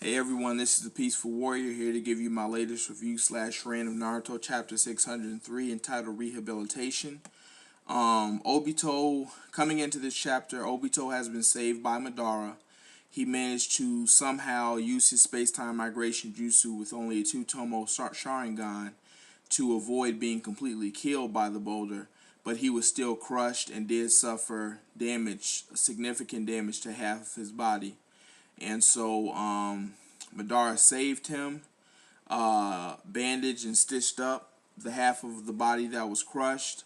Hey everyone, this is the Peaceful Warrior here to give you my latest review / rant of Naruto Chapter 603 entitled Rehabilitation. Obito, coming into this chapter, Obito has been saved by Madara. He managed to somehow use his space-time migration jutsu with only a 2-tomo Sharingan to avoid being completely killed by the boulder, but he was still crushed and did suffer damage, significant damage to half of his body. And so Madara saved him, bandaged and stitched up the half of the body that was crushed,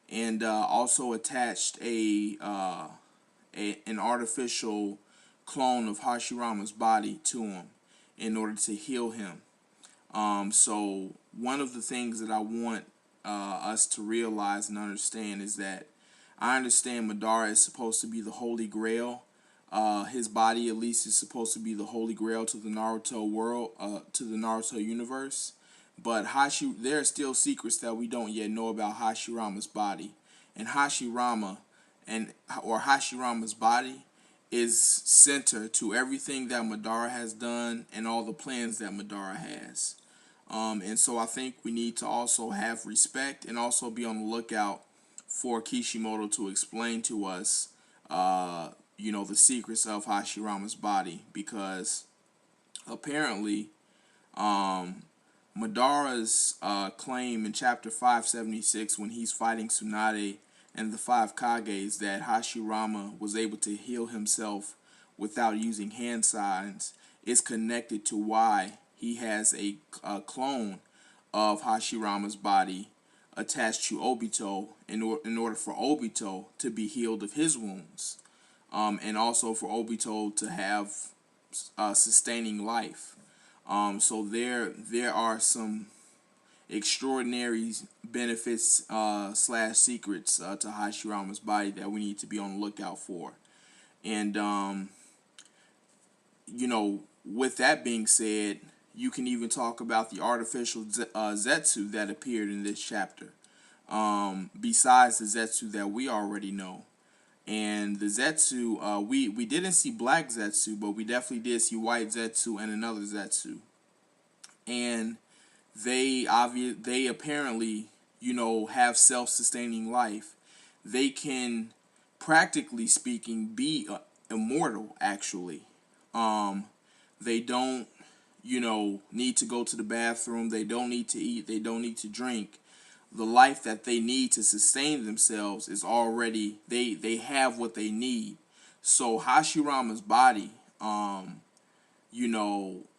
and also attached an artificial clone of Hashirama's body to him in order to heal him. So one of the things that I want us to realize and understand is that I understand Madara is supposed to be the Holy Grail. His body, at least, is supposed to be the Holy Grail to the Naruto world, to the Naruto universe. But there are still secrets that we don't yet know about Hashirama's body, and Hashirama's body is center to everything that Madara has done and all the plans that Madara has. And so I think we need to also have respect and also be on the lookout for Kishimoto to explain to us, the secrets of Hashirama's body, because apparently, Madara's claim in chapter 576 when he's fighting Tsunade and the five Kages that Hashirama was able to heal himself without using hand signs is connected to why he has a clone of Hashirama's body attached to Obito in order for Obito to be healed of his wounds, and also for Obito to have sustaining life. So there are some extraordinary benefits / secrets to Hashirama's body that we need to be on the lookout for. And with that being said, you can even talk about the artificial Zetsu that appeared in this chapter, besides the Zetsu that we already know. And the Zetsu, we didn't see black Zetsu, but we definitely did see white Zetsu and another Zetsu. And they apparently, have self-sustaining life. They can, practically speaking, be immortal, actually. They don't, need to go to the bathroom. They don't need to eat. They don't need to drink. The life that they need to sustain themselves is already, they have what they need. So Hashirama's body,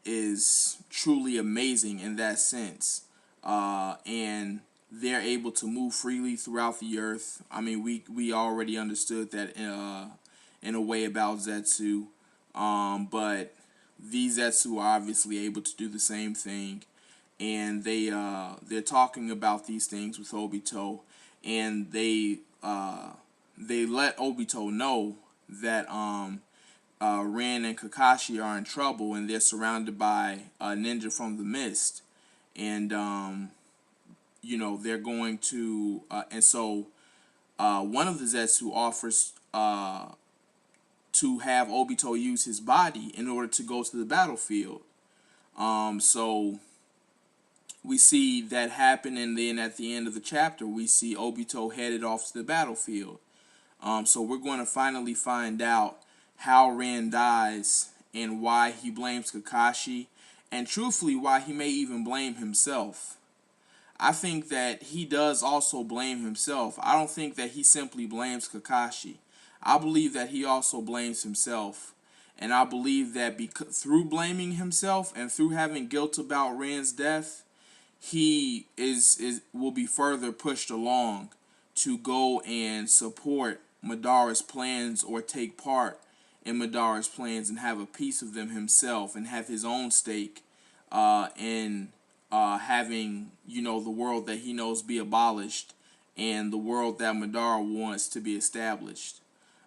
is truly amazing in that sense. And they're able to move freely throughout the earth. I mean, we already understood that in a way about Zetsu, but these Zetsu are obviously able to do the same thing, and they're talking about these things with Obito, and they let Obito know that Rin and Kakashi are in trouble, and they're surrounded by a ninja from the mist, and they're going to and so one of the Zetsu offers to have Obito use his body in order to go to the battlefield. So we see that happen, and then at the end of the chapter, we see Obito headed off to the battlefield. So we're going to finally find out how Rin dies and why he blames Kakashi, and truthfully, why he may even blame himself. I think that he does also blame himself. I don't think that he simply blames Kakashi. I believe that he also blames himself. And I believe that through blaming himself and through having guilt about Rin's death, he will be further pushed along to go and support Madara's plans or take part in Madara's plans and have a piece of them himself and have his own stake in having, the world that he knows be abolished and the world that Madara wants to be established.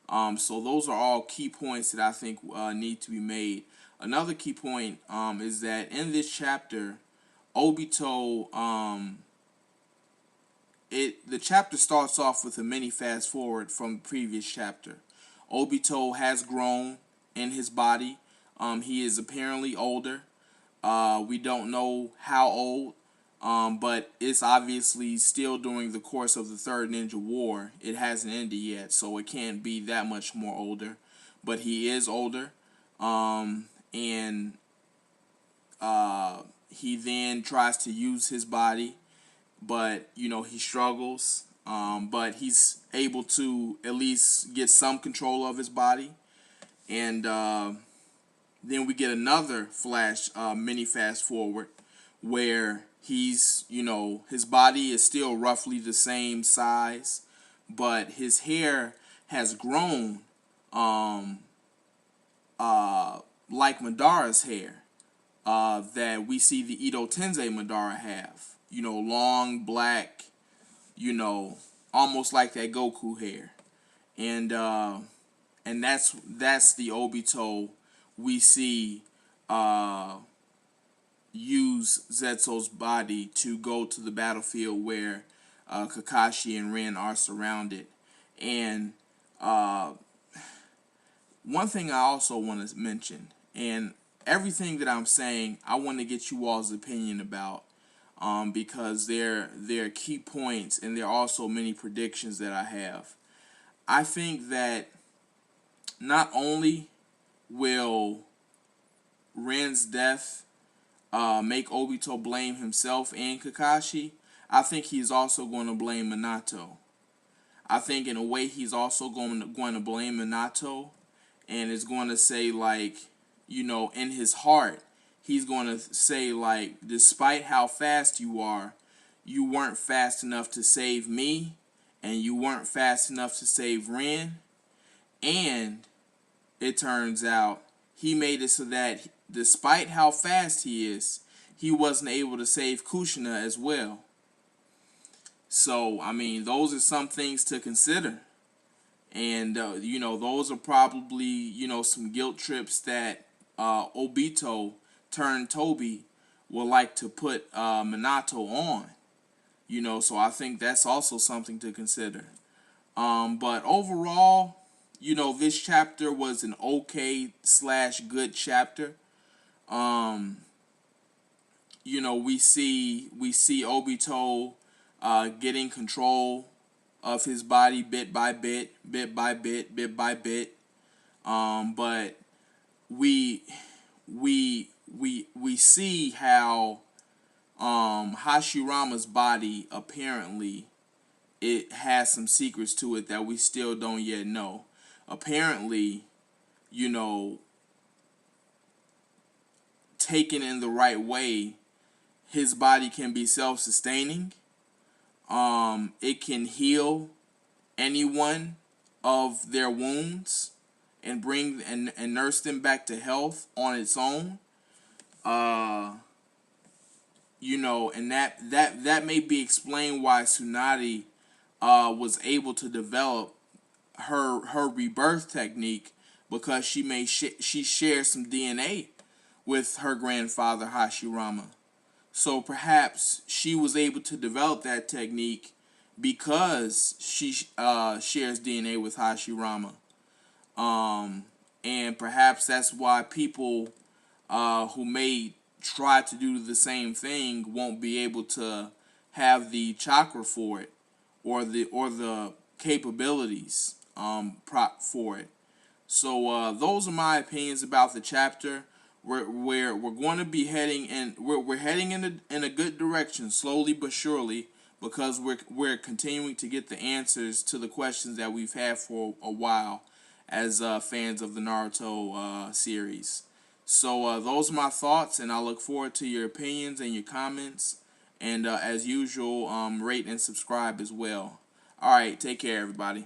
So those are all key points that I think need to be made. Another key point is that in this chapter, Obito, the chapter starts off with a mini fast forward from the previous chapter. Obito has grown in his body. He is apparently older. We don't know how old, but it's obviously still during the course of the Third Ninja War. It hasn't ended yet, so it can't be that much more older. But he is older, and he then tries to use his body, but he struggles. But he's able to at least get some control of his body, and then we get another mini fast forward, where his body is still roughly the same size, but his hair has grown, like Madara's hair, that we see the Edo Tensei Madara have. Long black, almost like that Goku hair, and that's the Obito we see use Zetsu's body to go to the battlefield where Kakashi and Rin are surrounded. And one thing I also want to mention, and everything that I'm saying, I want to get you all's opinion about, because they're key points, and there are also many predictions that I have. I think that not only will Ren's death make Obito blame himself and Kakashi, I think he's also going to blame Minato. I think in a way he's also going to blame Minato, and is going to say, like, in his heart, he's going to say, like, despite how fast you are, you weren't fast enough to save me, and you weren't fast enough to save Ren, and it turns out he made it so that despite how fast he is, he wasn't able to save Kushina as well. So, I mean, those are some things to consider. And, those are probably, some guilt trips that Obito turned Toby would like to put Minato on. So I think that's also something to consider. But overall, this chapter was an okay/good chapter. We see Obito getting control of his body bit by bit, bit by bit, bit by bit. But we see how Hashirama's body, apparently, it has some secrets to it that we still don't yet know. Apparently, taken in the right way, his body can be self-sustaining. It can heal anyone of their wounds and bring and nurse them back to health on its own. And that may be explained why Tsunade was able to develop her rebirth technique, because she shares some DNA with her grandfather Hashirama. So perhaps she was able to develop that technique because she shares DNA with Hashirama. And perhaps that's why people who may try to do the same thing won't be able to have the chakra for it, or the capabilities for it. So those are my opinions about the chapter. We're going to be heading in. We're heading in a good direction, slowly but surely, because we're continuing to get the answers to the questions that we've had for a while as fans of the Naruto series. So those are my thoughts, and I look forward to your opinions and your comments. And as usual, rate and subscribe as well. All right, take care, everybody.